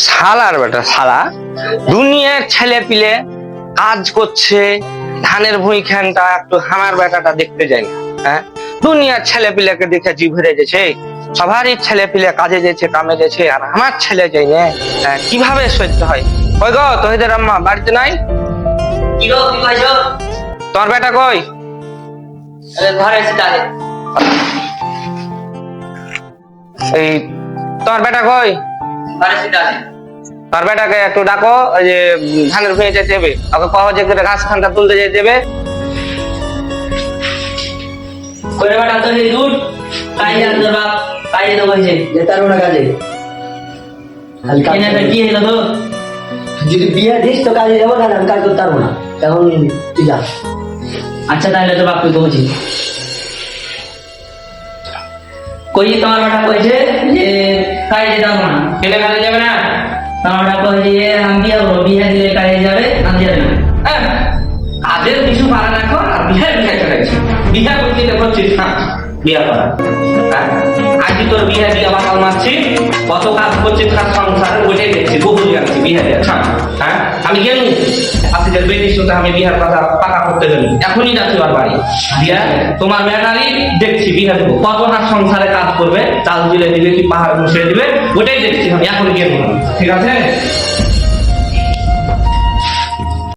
শালার বেটা শালা, দুনিয়ার ছেলে পিলে কাজ করছে, ধানের ভুঁইখানটা একটু আমার বেটাটা দেখতে যায় না। হ্যাঁ, দুনিয়ার ছেলে পিলেকে দেখে জি ভরে গেছে, সবারই ছেলে পিলে কাজে যেছে কামে যেছে, আর আমার ছেলে যাই না। কিভাবে সহ্য হয়? কই গো তোহিদের আম্মা বাড়িতে নাই? কি গো, কি পাইছো? তোর বেটা কই? ঘরে এসে তাহলে এই তোর বেটা কই? ঘরে এসে তাহলে তোর বেটাকে একটু ডাকো, ওই যে ধানের ভুঁয়ে যেতে হবে, ওকে কহ যে করে ঘাস খানটা তুলতে যেতে হবে। করে বেটা তো এই দুধ কাই যান তোর বাপ কাই যেতে বলছে যেতে পারবো না কাজে। খালি কাজ কেন করবো। কি হলো তো? যদি বিয়ে দিস তো কাজে যাবো, না আমি কাজ করতে পারবো না। এখন তুই যা। আচ্ছা তাহলে তো বাপকে বলছি কই তোমার বেটা কইছে যে কাজে যেতে হবে না। কেনে কাজে যাবে না? তোমার বেটা কইছে যে আমি বিয়ে করবো, বিয়ে দিলে কাজে যাবে, আমি যাবে না। হ্যাঁ, কাজের কিছু পারা না কর, আর বিহার বিহার চলে গেছে। বিহার করতে করছিস না বিয়া করা। হ্যাঁ, আজ তোর বিহার দিয়ে আবার কাল মারছি, কত কাজ করছিস কাজ সংসারে ওইটাই দেখছি, বহু জানছি বিহার দিয়ে। হ্যাঁ, আমি গেল আসিদের বেটির সাথে আমি বিহার কথা পাকা করতে গেলাম, এখনই যাচ্ছি ওর বাড়ি। বিয়া তোমার বেটারই দেখছি বিহার দেবো, কত হাত সংসারে কাজ করবে, চাল দিলে দিবে কি পাহাড় বসিয়ে দিবে, ওটাই দেখছি আমি, এখন গেলাম। ঠিক আছে?